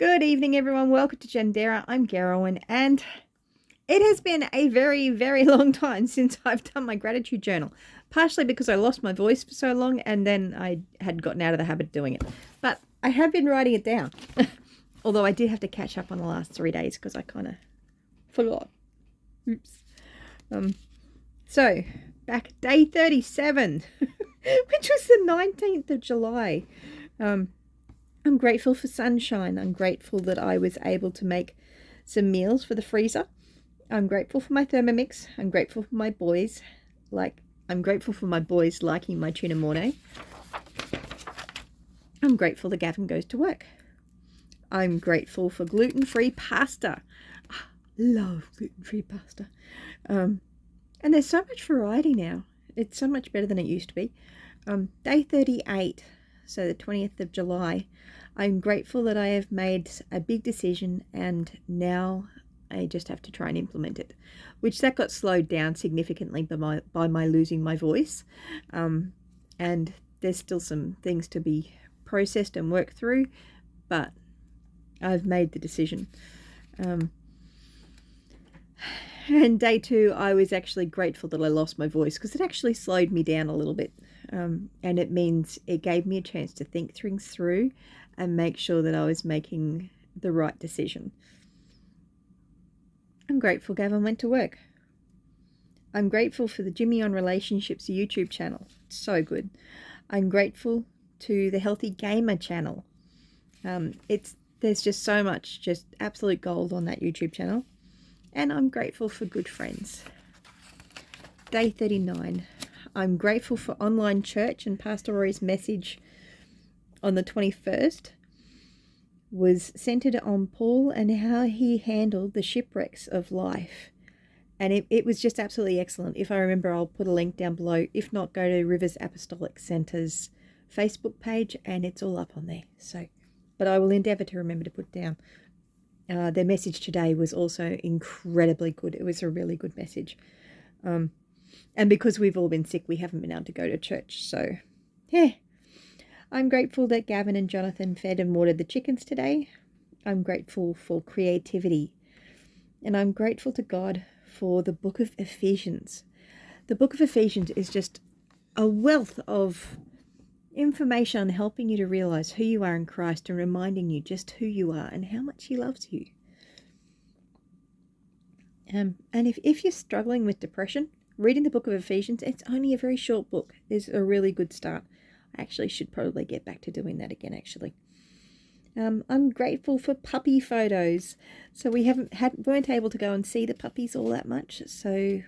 Good evening, everyone. Welcome to Janderra. I'm Gerwin, and it has been a very, very long time since I've done my gratitude journal, partially because I lost my voice for so long, and then I had gotten out of the habit of doing it. But I have been writing it down, although I did have to catch up on the last 3 days because I kind of forgot. Oops. So, back day 37, which was the 19th of July. I'm grateful for sunshine. I'm grateful that I was able to make some meals for the freezer. I'm grateful for my Thermomix. I'm grateful for my boys. I'm grateful for my boys liking my tuna mornay. I'm grateful that Gavin goes to work. I'm grateful for gluten-free pasta. I love gluten-free pasta. And there's so much variety now. It's so much better than it used to be. Day 38, so the 20th of July. I'm grateful that I have made a big decision and now I just have to try and implement it, which that got slowed down significantly by my losing my voice. And there's still some things to be processed and worked through, but I've made the decision. And day 2, I was actually grateful that I lost my voice because it actually slowed me down a little bit. And it means it gave me a chance to think things through and make sure that I was making the right decision. I'm grateful Gavin went to work. I'm grateful for the Jimmy on Relationships YouTube channel. It's so good. I'm grateful to the Healthy Gamer channel. There's just so much, just absolute gold on that YouTube channel. And I'm grateful for good friends. Day 39. I'm grateful for online church, and Pastor Rory's message on the 21st was centered on Paul and how he handled the shipwrecks of life. And it was just absolutely excellent. If I remember, I'll put a link down below. If not, go to Rivers Apostolic Centre's Facebook page and it's all up on there. But I will endeavour to remember to put it down. Their message today was also incredibly good. It was a really good message. And because we've all been sick, we haven't been able to go to church. So, yeah. I'm grateful that Gavin and Jonathan fed and watered the chickens today. I'm grateful for creativity. And I'm grateful to God for the book of Ephesians. The book of Ephesians is just a wealth of information on helping you to realize who you are in Christ and reminding you just who you are and how much He loves you. And if you're struggling with depression, reading the book of Ephesians, it's only a very short book, is a really good start. I actually should probably get back to doing that again, actually. I'm grateful for puppy photos. So we weren't able to go and see the puppies all that much. So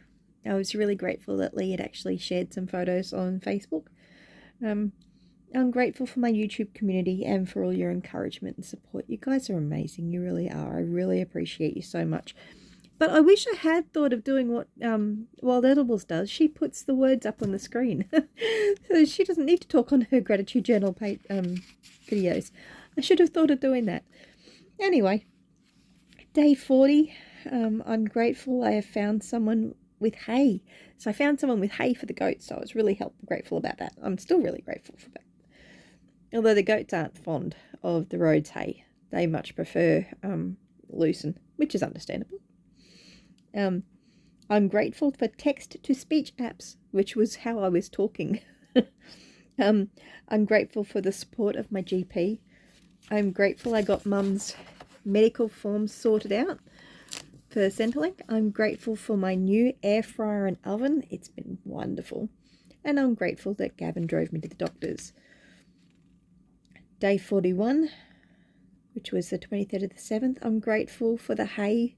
I was really grateful that Lee had actually shared some photos on Facebook. I'm grateful for my YouTube community and for all your encouragement and support. You guys are amazing. You really are. I really appreciate you so much. But I wish I had thought of doing what Wild Edibles does. She puts the words up on the screen. So she doesn't need to talk on her gratitude journal videos. I should have thought of doing that. Anyway, day 40. I'm grateful I have found someone with hay. So I found someone with hay for the goats. So I was really grateful about that. I'm still really grateful for that. Although the goats aren't fond of the road's hay. They much prefer lucerne, which is understandable. I'm grateful for text-to-speech apps, which was how I was talking. I'm grateful for the support of my GP. I'm grateful I got Mum's medical forms sorted out for Centrelink. I'm grateful for my new air fryer and oven. It's been wonderful. And I'm grateful that Gavin drove me to the doctor's. Day 41, which was the 23rd of the 7th. I'm grateful for the hay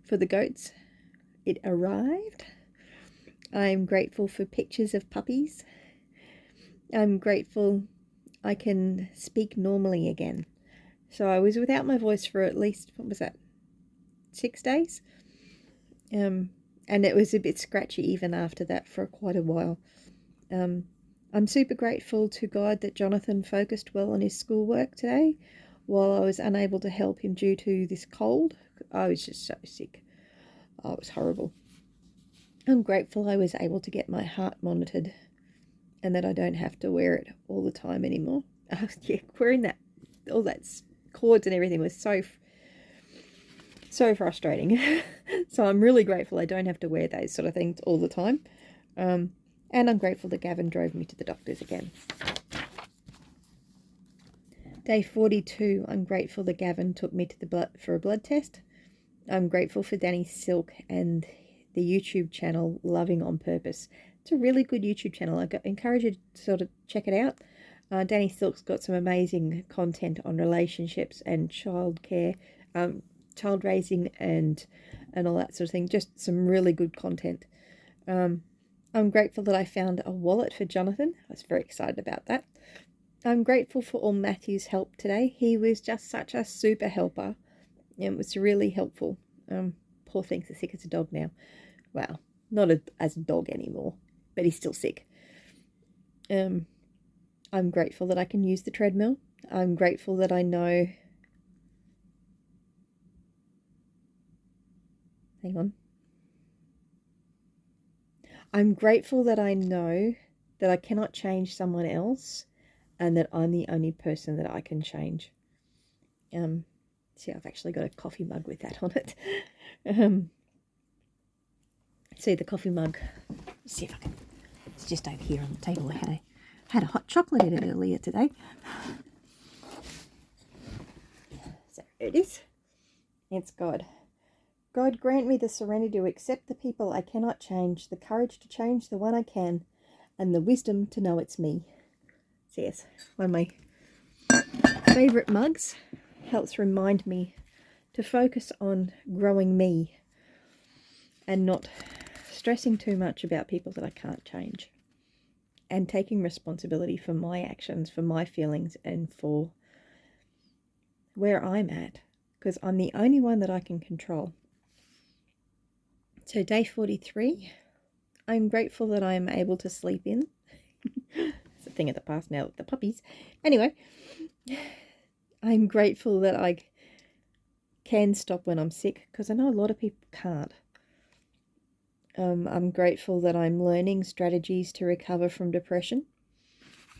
for the goats. It arrived. I'm grateful for pictures of puppies. I'm grateful I can speak normally again. So I was without my voice for at least, 6 days? And it was a bit scratchy even after that for quite a while. I'm super grateful to God that Jonathan focused well on his schoolwork today while I was unable to help him due to this cold. I was just so sick. Oh, it was horrible. I'm grateful I was able to get my heart monitored and that I don't have to wear it all the time anymore. Yeah, wearing all that cords and everything was so frustrating. So I'm really grateful I don't have to wear those sort of things all the time. And I'm grateful that Gavin drove me to the doctors again. Day 42, I'm grateful that Gavin took me to the for a blood test. I'm grateful for Danny Silk and the YouTube channel Loving on Purpose. It's a really good YouTube channel. I encourage you to sort of check it out. Danny Silk's got some amazing content on relationships and childcare, child raising and all that sort of thing. Just some really good content. I'm grateful that I found a wallet for Jonathan. I was very excited about that. I'm grateful for all Matthew's help today. He was just such a super helper. It was really helpful. Poor thing's as sick as a dog now. Well, not as a dog anymore, but he's still sick. I'm grateful that I can use the treadmill. I'm grateful that I know... Hang on. I'm grateful that I know that I cannot change someone else and that I'm the only person that I can change. See, I've actually got a coffee mug with that on it. See the coffee mug. Let's see if I can... It's just over here on the table. I had a hot chocolate in it earlier today. So it is. It's God. God, grant me the serenity to accept the people I cannot change, the courage to change the one I can, and the wisdom to know it's me. So yes, one of my favourite mugs. Helps remind me to focus on growing me and not stressing too much about people that I can't change, and taking responsibility for my actions, for my feelings, and for where I'm at, because I'm the only one that I can control. So day 43, I'm grateful that I'm able to sleep in. It's a thing of the past now with the puppies. Anyway, I'm grateful that I can stop when I'm sick, because I know a lot of people can't. I'm grateful that I'm learning strategies to recover from depression.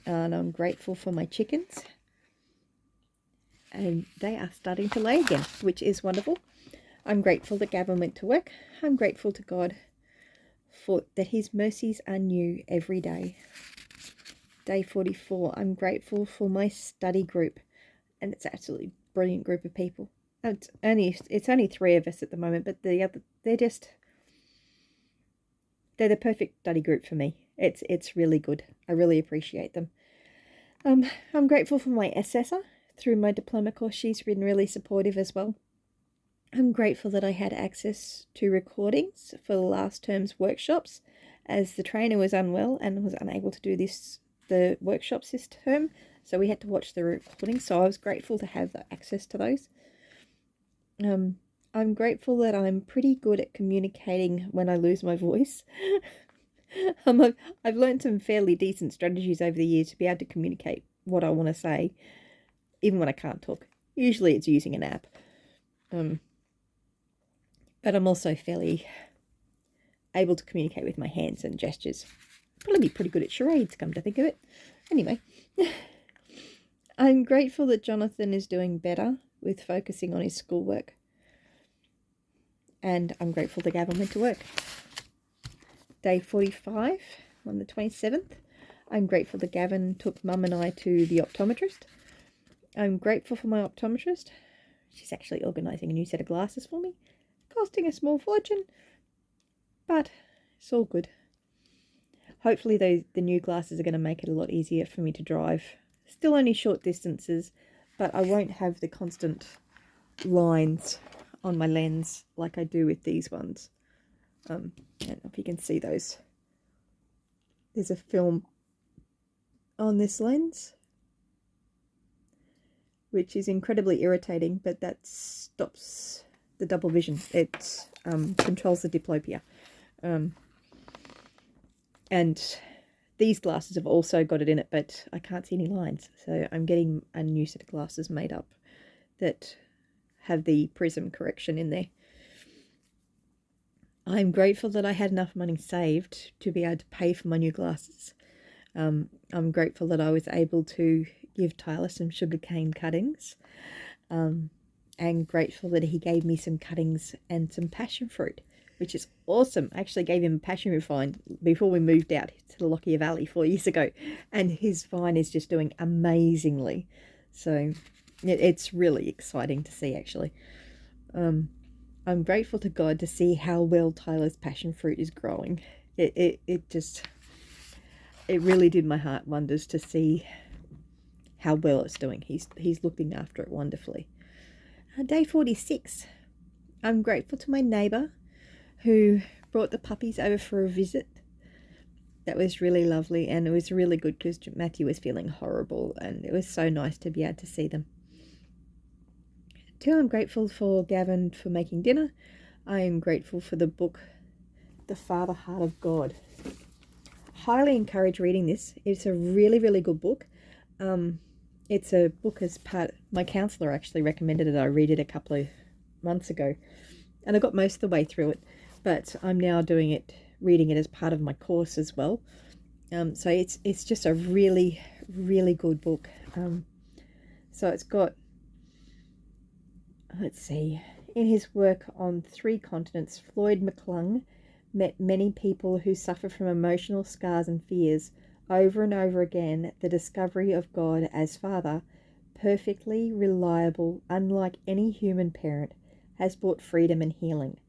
And I'm grateful for my chickens. And they are starting to lay again, which is wonderful. I'm grateful that Gavin went to work. I'm grateful to God for that his mercies are new every day. Day 44, I'm grateful for my study group. And it's absolutely brilliant group of people. It's only 3 of us at the moment, but they're the perfect study group for me. It's really good. I really appreciate them. I'm grateful for my assessor through my diploma course. She's been really supportive as well. I'm grateful that I had access to recordings for the last term's workshops, as the trainer was unwell and was unable to do the workshops this term. So we had to watch the recordings. So I was grateful to have access to those. I'm grateful that I'm pretty good at communicating when I lose my voice. I've learned some fairly decent strategies over the years to be able to communicate what I want to say, even when I can't talk. Usually it's using an app. But I'm also fairly able to communicate with my hands and gestures. Probably be pretty good at charades, come to think of it. Anyway, I'm grateful that Jonathan is doing better with focusing on his schoolwork. And I'm grateful that Gavin went to work. Day 45 on the 27th. I'm grateful that Gavin took Mum and I to the optometrist. I'm grateful for my optometrist. She's actually organising a new set of glasses for me. Costing a small fortune. But it's all good. Hopefully the new glasses are going to make it a lot easier for me to drive. Still only short distances, but I won't have the constant lines on my lens like I do with these ones. I don't know if you can see those. There's a film on this lens, which is incredibly irritating, but that stops the double vision. It controls the diplopia. And these glasses have also got it in it, but I can't see any lines. So I'm getting a new set of glasses made up that have the prism correction in there. I'm grateful that I had enough money saved to be able to pay for my new glasses. I'm grateful that I was able to give Tyler some sugarcane cuttings. and grateful that he gave me some cuttings and some passion fruit, which is awesome. I actually gave him a passion fruit vine before we moved out to the Lockyer Valley 4 years ago, and his vine is just doing amazingly. So it's really exciting to see, actually. I'm grateful to God to see how well Tyler's passion fruit is growing. It really did my heart wonders to see how well it's doing. He's looking after it wonderfully. Day 46. I'm grateful to my neighbour who brought the puppies over for a visit. That was really lovely, and it was really good because Matthew was feeling horrible, and it was so nice to be able to see them. 2, I'm grateful for Gavin for making dinner. I am grateful for the book, The Father Heart of God. Highly encourage reading this. It's a really, really good book. It's a book as part, my counsellor actually recommended it. I read it a couple of months ago, and I got most of the way through it, but I'm now reading it as part of my course as well. So it's just a really, really good book. So it's got, let's see, in his work on 3 continents, Floyd McClung met many people who suffer from emotional scars and fears. Over and over again, the discovery of God as Father, perfectly reliable, unlike any human parent, has brought freedom and healing.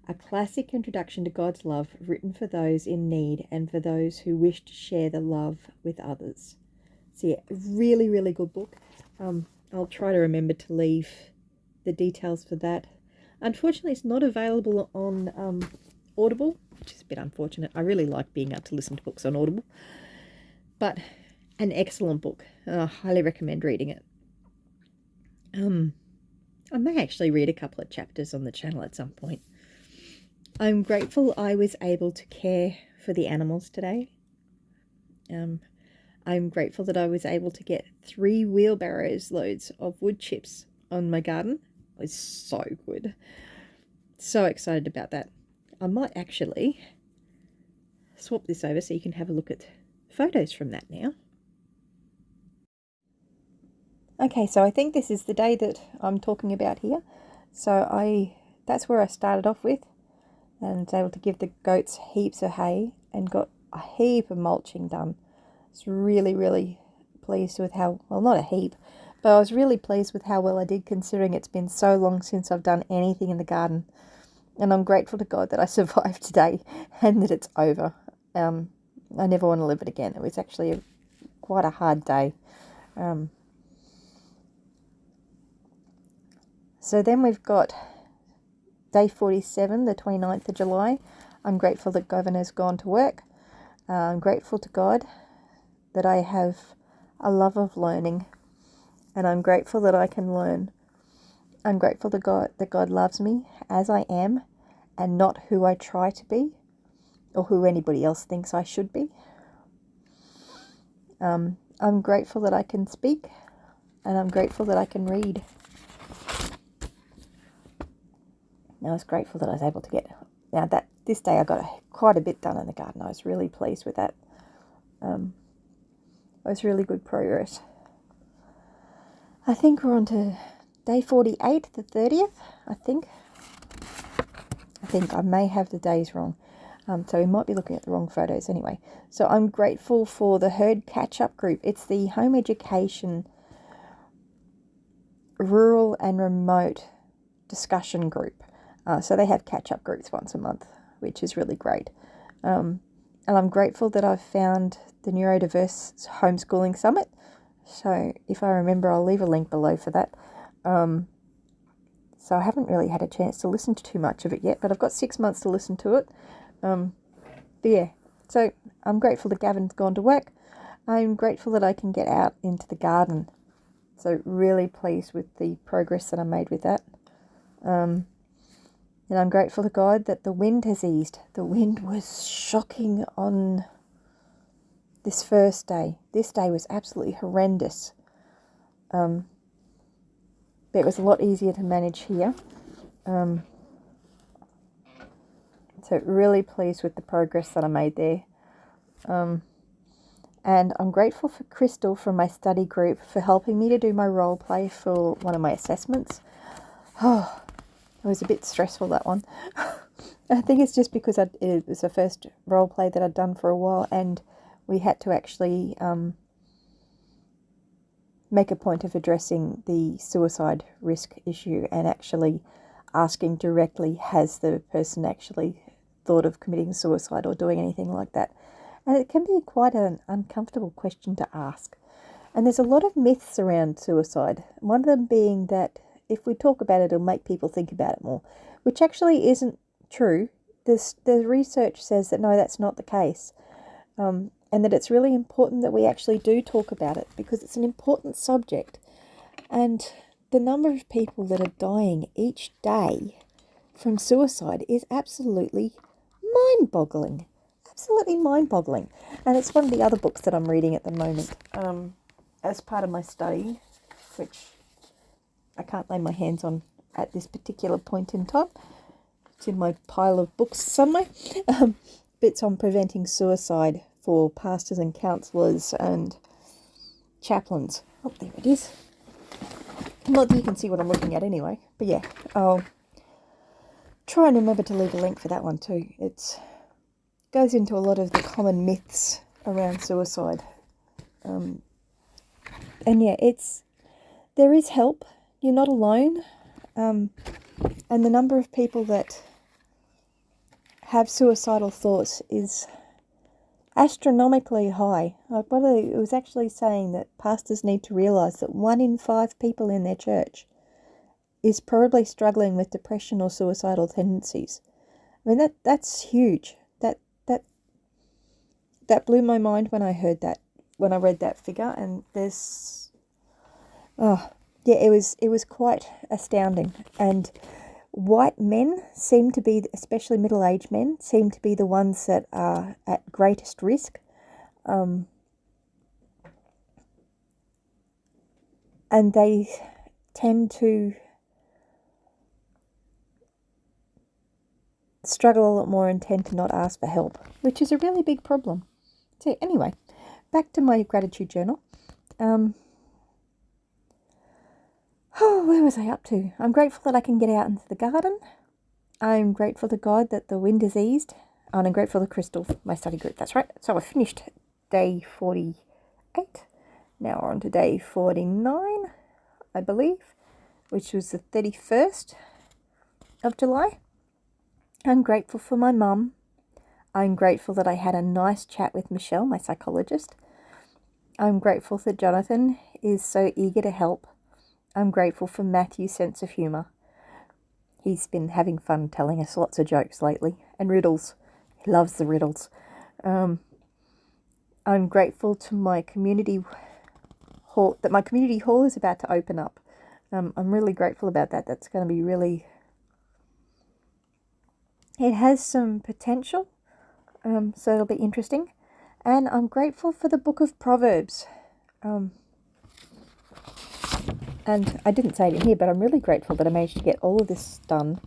A classic introduction to God's love, written for those in need and for those who wish to share the love with others. So yeah, really, really good book. I'll try to remember to leave the details for that. Unfortunately, it's not available on Audible, which is a bit unfortunate. I really like being able to listen to books on Audible. But an excellent book. I highly recommend reading it. I may actually read a couple of chapters on the channel at some point. I'm grateful I was able to care for the animals today. I'm grateful that I was able to get 3 wheelbarrows loads of wood chips on my garden. It was so good. So excited about that. I might actually swap this over so you can have a look at photos from that now. Okay, so I think this is the day that I'm talking about here. So that's where I started off with, and was able to give the goats heaps of hay and got a heap of mulching done. I was really, really pleased with how, well, not a heap, but I was really pleased with how well I did, considering it's been so long since I've done anything in the garden. And I'm grateful to God that I survived today and that it's over. I never want to live it again. It was actually quite a hard day. So then we've got day 47, the 29th of July. I'm grateful that Governor's gone to work. I'm grateful to God that I have a love of learning, and I'm grateful that I can learn. I'm grateful to God that God loves me as I am and not who I try to be or who anybody else thinks I should be. I'm grateful that I can speak, and I'm grateful that I can read. I was grateful that I was able to get, this day I got quite a bit done in the garden. I was really pleased with that. It was really good progress. I think we're on to day 48, the 30th, I think I may have the days wrong. So we might be looking at the wrong photos anyway. So I'm grateful for the Herd Catch-Up group. It's the home education, rural and remote discussion group. So they have catch-up groups once a month, which is really great. And I'm grateful that I've found the Neurodiverse Homeschooling Summit. So if I remember, I'll leave a link below for that. So I haven't really had a chance to listen to too much of it yet, but I've got 6 months to listen to it. But yeah, so I'm grateful that Gavin's gone to work. I'm grateful that I can get out into the garden. So really pleased with the progress that I made with that. And I'm grateful to God that the wind has eased. The wind was shocking on this first day. This day was absolutely horrendous. But it was a lot easier to manage here. So really pleased with the progress that I made there. And I'm grateful for Crystal from my study group for helping me to do my role play for one of my assessments. Oh, it was a bit stressful, that one. I think it's just because it was the first role play that I'd done for a while, and we had to actually make a point of addressing the suicide risk issue and actually asking directly, has the person actually thought of committing suicide or doing anything like that? And it can be quite an uncomfortable question to ask. And there's a lot of myths around suicide. One of them being that if we talk about it, it'll make people think about it more, which actually isn't true. The research says that no, that's not the case. And that it's really important that we actually do talk about it because it's an important subject. And the number of people that are dying each day from suicide is absolutely mind-boggling. Absolutely mind-boggling. And it's one of the other books that I'm reading at the moment as part of my study, which I can't lay my hands on at this particular point in time. It's in my pile of books somewhere. Bits on preventing suicide for pastors and counsellors and chaplains. Oh, there it is. Not that you can see what I'm looking at anyway. But yeah, I'll try and remember to leave a link for that one too. It goes into a lot of the common myths around suicide. And yeah, there is help. You're not alone. And the number of people that have suicidal thoughts is astronomically high. Like it was actually saying that pastors need to realise that 1 in 5 people in their church is probably struggling with depression or suicidal tendencies. I mean, that's huge. That blew my mind when I heard that, when I read that figure. And it was quite astounding. And white men seem to be, especially middle-aged men, seem to be the ones that are at greatest risk. And they tend to struggle a lot more and tend to not ask for help, which is a really big problem. So anyway, back to my gratitude journal. Where was I up to? I'm grateful that I can get out into the garden. I'm grateful to God that the wind has eased. And I'm grateful to Crystal, my study group. That's right. So I finished day 48. Now we're on to day 49, I believe, which was the 31st of July. I'm grateful for my mum. I'm grateful that I had a nice chat with Michelle, my psychologist. I'm grateful that Jonathan is so eager to help. I'm grateful for Matthew's sense of humour. He's been having fun telling us lots of jokes lately, and riddles. He loves the riddles. I'm grateful to my community hall, that my community hall is about to open up. I'm really grateful about that. That's going to be really... It has some potential, so it'll be interesting. And I'm grateful for the book of Proverbs. And I didn't say it in here, but I'm really grateful that I managed to get all of this done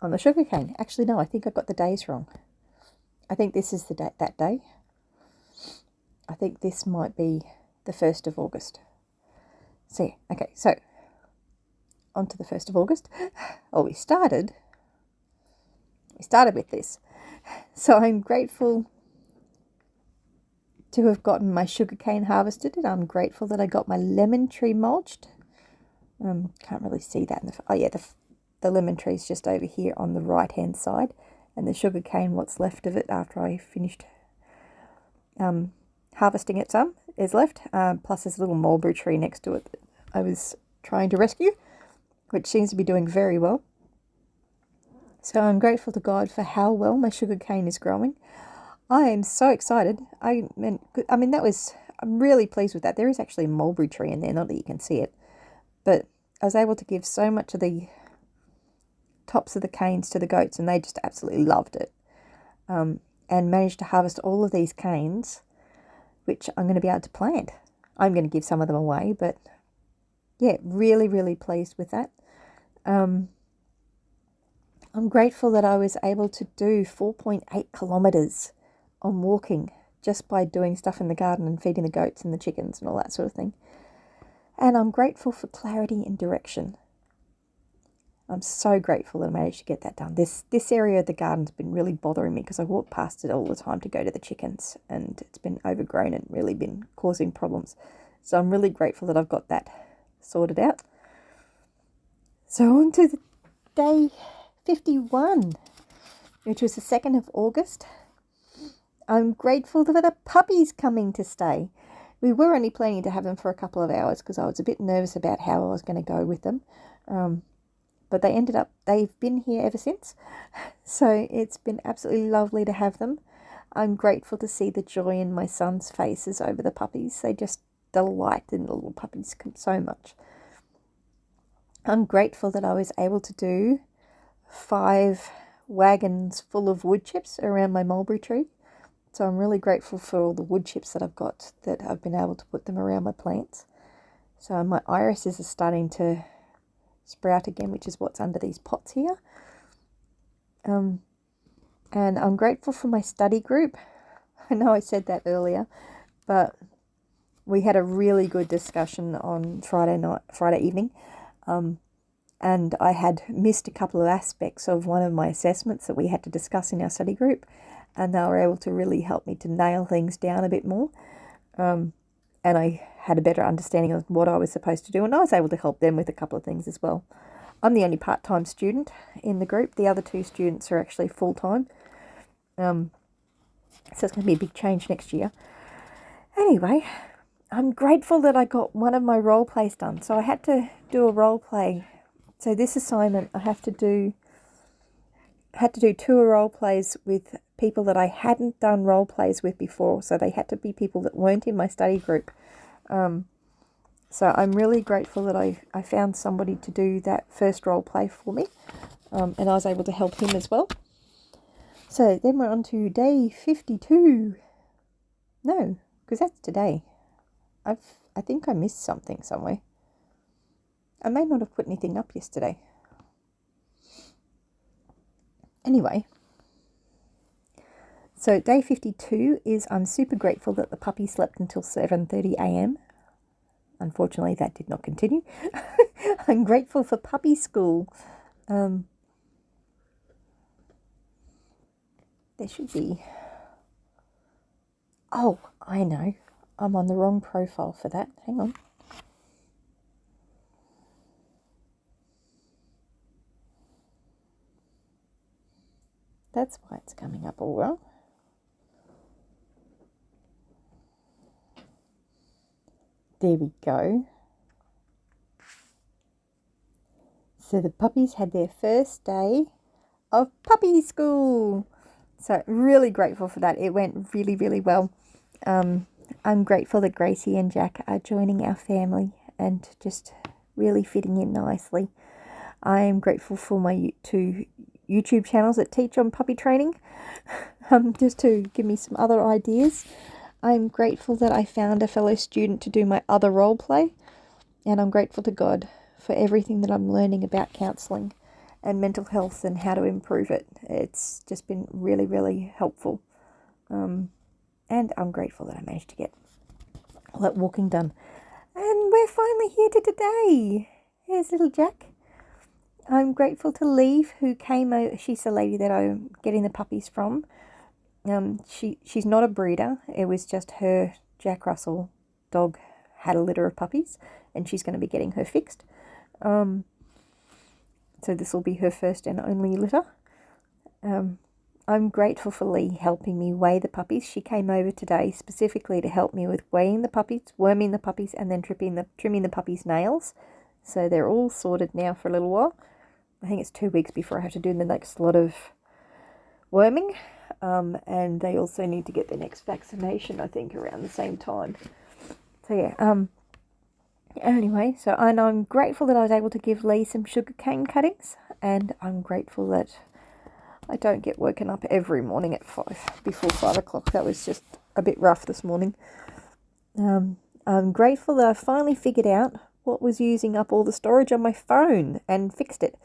on the sugarcane. Actually, no, I think I got the days wrong. I think this is that day. I think this might be the 1st of August. So, yeah, okay, so on to the 1st of August. Oh, we started with this. So I'm grateful to have gotten my sugarcane harvested, and I'm grateful that I got my lemon tree mulched. Can't really see that. The lemon tree is just over here on the right hand side, and the sugarcane, what's left of it after I finished harvesting it, some is left. Plus there's a little mulberry tree next to it that I was trying to rescue, which seems to be doing very well. So I'm grateful to God for how well my sugarcane is growing. I am so excited. I'm really pleased with that. There is actually a mulberry tree in there, not that you can see it. But I was able to give so much of the tops of the canes to the goats, and they just absolutely loved it. And managed to harvest all of these canes, which I'm going to be able to plant. I'm going to give some of them away, but yeah, really, really pleased with that. I'm grateful that I was able to do 4.8 kilometres on walking just by doing stuff in the garden and feeding the goats and the chickens and all that sort of thing. And I'm grateful for clarity and direction. I'm so grateful that I managed to get that done. This area of the garden's been really bothering me because I walk past it all the time to go to the chickens, and it's been overgrown and really been causing problems. So I'm really grateful that I've got that sorted out. So on to day 51, which was the 2nd of August. I'm grateful for the puppies coming to stay. We were only planning to have them for a couple of hours because I was a bit nervous about how I was going to go with them. But they've been here ever since. So it's been absolutely lovely to have them. I'm grateful to see the joy in my son's faces over the puppies. They just delight in the little puppies so much. I'm grateful that I was able to do 5 wagons full of wood chips around my mulberry tree. So I'm really grateful for all the wood chips that I've got, that I've been able to put them around my plants. So my irises are starting to sprout again, which is what's under these pots here. And I'm grateful for my study group. I know I said that earlier, but we had a really good discussion on Friday evening. And I had missed a couple of aspects of one of my assessments that we had to discuss in our study group, and they were able to really help me to nail things down a bit more. And I had a better understanding of what I was supposed to do, and I was able to help them with a couple of things as well. I'm the only part-time student in the group. The other 2 students are actually full-time. So it's going to be a big change next year. Anyway, I'm grateful that I got one of my role plays done. So I had to do a role play. So this assignment, I had to do 2 role plays with people that I hadn't done role plays with before. So they had to be people that weren't in my study group. So I'm really grateful that I found somebody to do that first role play for me. And I was able to help him as well. So then we're on to day 52. No, because that's today. I think I missed something somewhere. I may not have put anything up yesterday. Anyway, so day 52 is I'm super grateful that the puppy slept until 7:30 a.m. Unfortunately, that did not continue. I'm grateful for puppy school. There should be... Oh, I know. I'm on the wrong profile for that. Hang on. That's why it's coming up all wrong. There we go. So the puppies had their first day of puppy school. So really grateful for that. It went really, really well. I'm grateful that Gracie and Jack are joining our family and just really fitting in nicely. I am grateful for my 2 YouTube channels that teach on puppy training, just to give me some other ideas. I'm grateful that I found a fellow student to do my other role play, and I'm grateful to God for everything that I'm learning about counselling and mental health and how to improve it. It's just been really, really helpful. And I'm grateful that I managed to get all that walking done. And we're finally here to today. Here's little Jack. I'm grateful to Leave, who came over. She's the lady that I'm getting the puppies from. She's not a breeder. It was just her Jack Russell dog had a litter of puppies, and she's going to be getting her fixed. So this will be her first and only litter. I'm grateful for Lee helping me weigh the puppies. She came over today specifically to help me with weighing the puppies, worming the puppies, and then trimming the puppies' nails. So they're all sorted now for a little while. I think it's 2 weeks before I have to do the next lot of worming. And they also need to get their next vaccination, I think, around the same time. So yeah, anyway, and I'm grateful that I was able to give Lee some sugarcane cuttings, and I'm grateful that I don't get woken up every morning at before 5 o'clock. That was just a bit rough this morning. I'm grateful that I finally figured out what was using up all the storage on my phone and fixed it.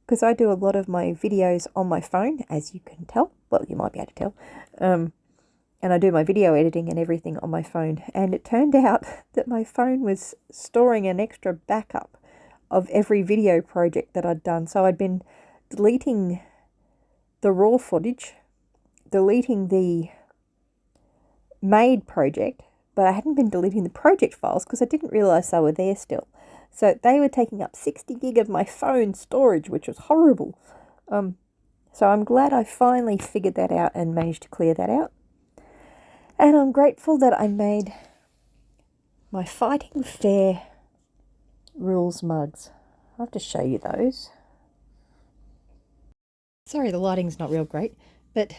Because I do a lot of my videos on my phone, as you can tell. Well, you might be able to tell. and I do my video editing and everything on my phone. And it turned out that my phone was storing an extra backup of every video project that I'd done. So I'd been deleting the raw footage, deleting the made project, but I hadn't been deleting the project files because I didn't realize they were there still. So they were taking up 60 gig of my phone storage, which was horrible. So I'm glad I finally figured that out and managed to clear that out. And I'm grateful that I made my Fighting Fair rules mugs. I'll have to show you those. Sorry, the lighting's not real great, but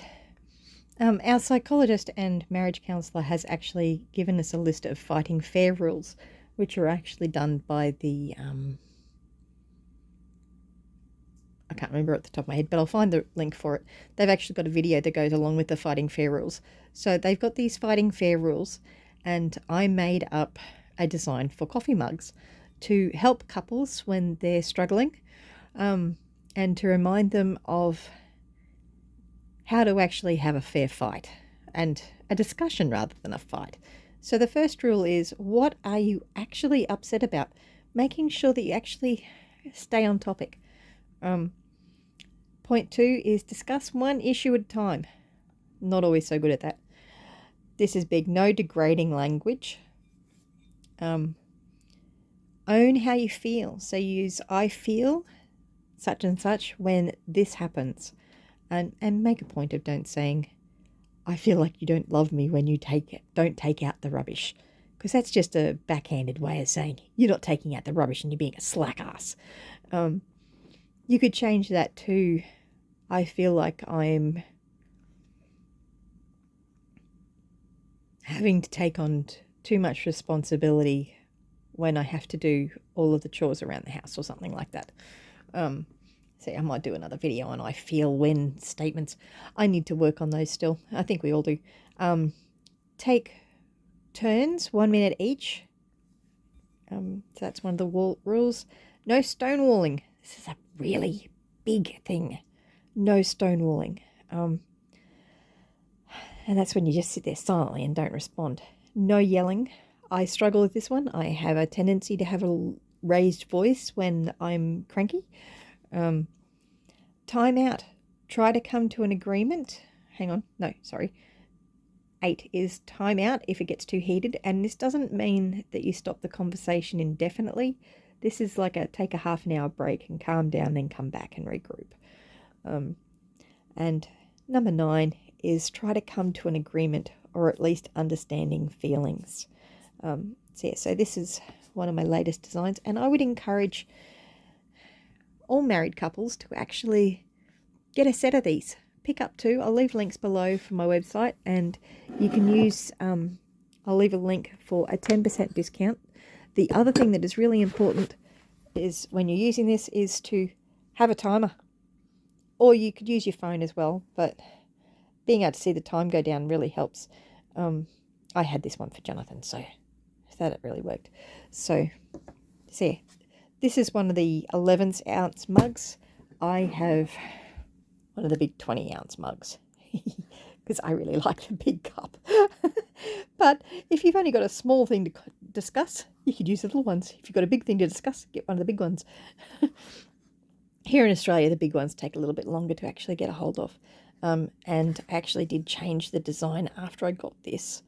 our psychologist and marriage counsellor has actually given us a list of Fighting Fair rules, which are actually done by the I can't remember at the top of my head, but I'll find the link for it. They've actually got a video that goes along with the Fighting Fair rules. So they've got these Fighting Fair rules, and I made up a design for coffee mugs to help couples when they're struggling, and to remind them of how to actually have a fair fight and a discussion rather than a fight. So the first rule is, what are you actually upset about? Making sure that you actually stay on topic. Point 2 is discuss one issue at a time. Not always so good at that. This is big. No degrading language. Own how you feel. So use I feel such and such when this happens. And make a point of don't saying, I feel like you don't love me when you don't take out the rubbish. Because that's just a backhanded way of saying you're not taking out the rubbish and you're being a slack ass. You could change that to, I feel like I'm having to take on too much responsibility when I have to do all of the chores around the house or something like that. See, I might do another video on I feel when statements. I need to work on those still. I think we all do. Take turns, 1 minute each. So that's one of the rules. No stonewalling. This is a really big thing. No stonewalling. And that's when you just sit there silently and don't respond. No yelling. I struggle with this one. I have a tendency to have a raised voice when I'm cranky. Time out. Try to come to an agreement. Hang on. No, sorry. 8 is time out if it gets too heated. And this doesn't mean that you stop the conversation indefinitely. This is like take a half an hour break and calm down, then come back and regroup. And number 9 is try to come to an agreement or at least understanding feelings. So this is one of my latest designs, and I would encourage all married couples to actually get a set of these. Pick up 2. I'll leave links below from my website, and you can use, I'll leave a link for a 10% discount. The other thing that is really important is when you're using this is to have a timer, or you could use your phone as well, but being able to see the time go down really helps. I had this one for Jonathan, so that it really worked. So yeah, this is one of the 11-ounce mugs. I have one of the big 20-ounce mugs because I really like the big cup. But if you've only got a small thing to discuss, you could use the little ones. If you've got a big thing to discuss, get one of the big ones. Here in Australia, the big ones take a little bit longer to actually get a hold of. And I actually did change the design after I got this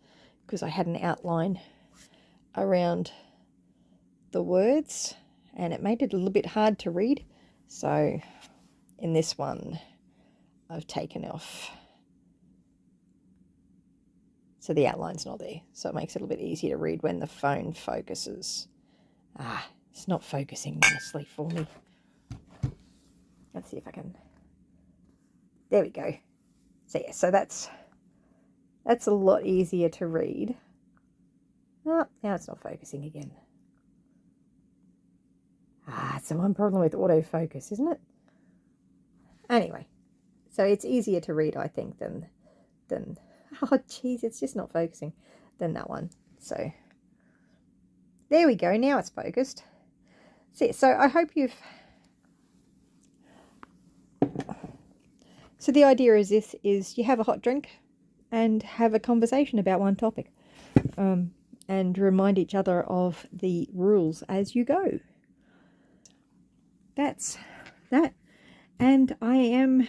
because I had an outline around the words and it made it a little bit hard to read. So in this one, I've taken off. So the outline's not there. So it makes it a little bit easier to read when the phone focuses. It's not focusing nicely for me. Let's see if I can. There we go. So yeah, so that's a lot easier to read. Oh, now it's not focusing again. It's the one problem with autofocus, isn't it? Anyway, so it's easier to read, I think, than oh geez, it's just not focusing, than that one. So there we go. Now it's focused. So I hope you've. So the idea is this: is you have a hot drink, and have a conversation about one topic, and remind each other of the rules as you go. That's that. And I am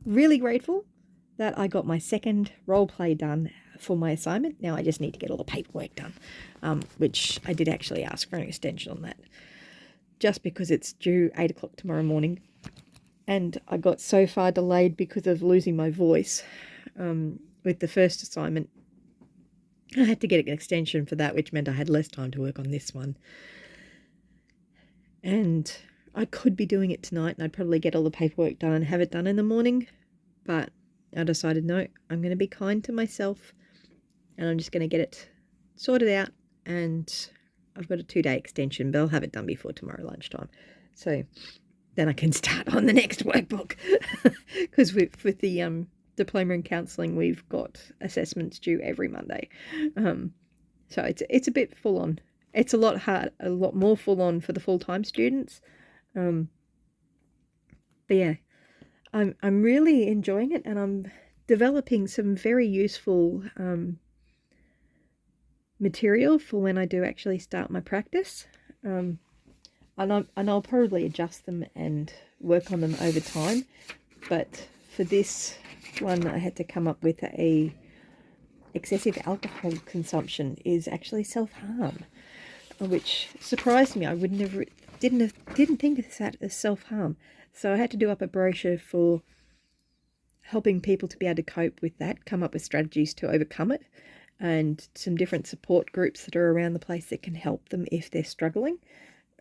really grateful that I got my second role play done for my assignment. Now I just need to get all the paperwork done, which I did actually ask for an extension on that, just because it's due 8 o'clock tomorrow morning. And I got so far delayed because of losing my voice with the first assignment. I had to get an extension for that, which meant I had less time to work on this one. And I could be doing it tonight, and I'd probably get all the paperwork done and have it done in the morning. But I decided, no, I'm going to be kind to myself, and I'm just going to get it sorted out. And I've got a 2-day extension, but I'll have it done before tomorrow lunchtime. So then I can start on the next workbook. Because with the diploma in counselling, we've got assessments due every Monday. So it's a bit full on. It's a lot more full on for the full-time students. But yeah, I'm really enjoying it, and I'm developing some very useful material for when I do actually start my practice. And I'll probably adjust them and work on them over time. But for this one, I had to come up with a excessive alcohol consumption is actually self-harm, which surprised me. I didn't think of that as self-harm. So I had to do up a brochure for helping people to be able to cope with that, come up with strategies to overcome it, and some different support groups that are around the place that can help them if they're struggling.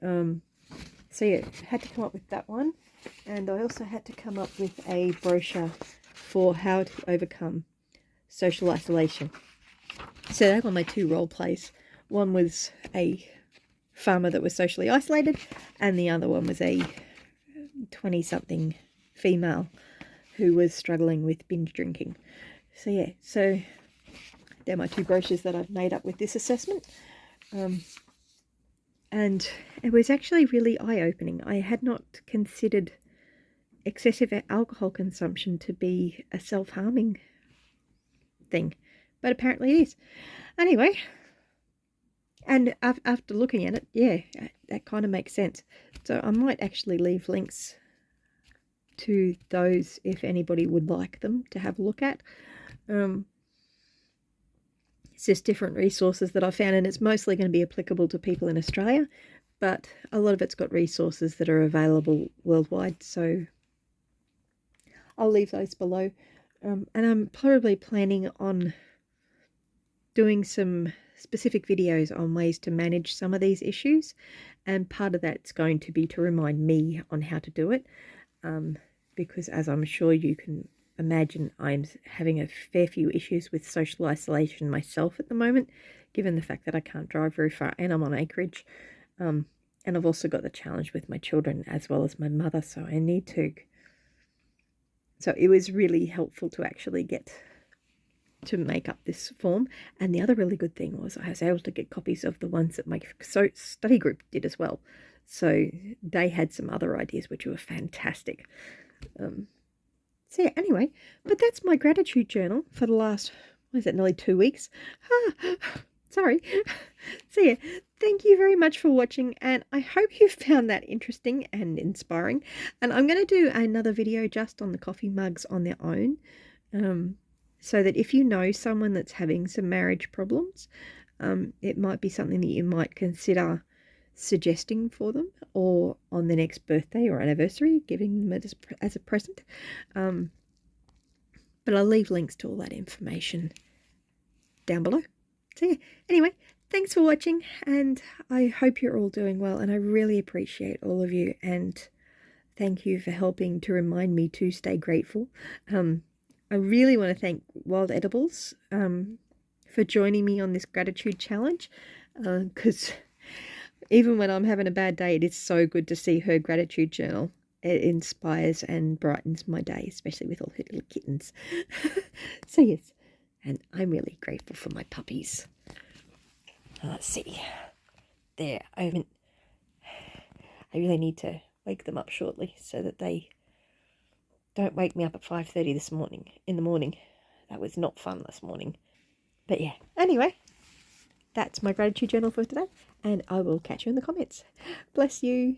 So yeah, had to come up with that one. And I also had to come up with a brochure for how to overcome social isolation. So they were my 2 role plays. One was a farmer that was socially isolated, and the other one was a 20-something female who was struggling with binge drinking. So yeah, so they're my 2 brochures that I've made up with this assessment. And it was actually really eye-opening. I had not considered excessive alcohol consumption to be a self-harming thing, but apparently it is. Anyway, and after looking at it, yeah, that kind of makes sense. So I might actually leave links to those if anybody would like them to have a look at. It's just different resources that I found, and it's mostly going to be applicable to people in Australia, but a lot of it's got resources that are available worldwide, so I'll leave those below. And I'm probably planning on doing some specific videos on ways to manage some of these issues, and part of that's going to be to remind me on how to do it, because as I'm sure you can imagine, I'm having a fair few issues with social isolation myself at the moment, given the fact that I can't drive very far and I'm on acreage. And I've also got the challenge with my children as well as my mother, so I need to. So it was really helpful to actually get to make up this form. And the other really good thing was I was able to get copies of the ones that my study group did as well. So they had some other ideas which were fantastic. So yeah, anyway, but that's my gratitude journal for the last, nearly 2 weeks. Sorry. So yeah, thank you very much for watching, and I hope you found that interesting and inspiring. And I'm going to do another video just on the coffee mugs on their own, so that if you know someone that's having some marriage problems, it might be something that you might consider suggesting for them, or on their next birthday or anniversary, giving them as a present. But I'll leave links to all that information down below. So yeah, anyway, thanks for watching, and I hope you're all doing well, and I really appreciate all of you, and thank you for helping to remind me to stay grateful. I really want to thank Wild Edibles for joining me on this gratitude challenge, because even when I'm having a bad day, it is so good to see her gratitude journal. It inspires and brightens my day, especially with all her little kittens. So yes, and I'm really grateful for my puppies. Let's see. There, I really need to wake them up shortly so that they don't wake me up at 5:30 in the morning. that was not fun this morning. But yeah, anyway, that's my gratitude journal for today, and I will catch you in the comments. Bless you.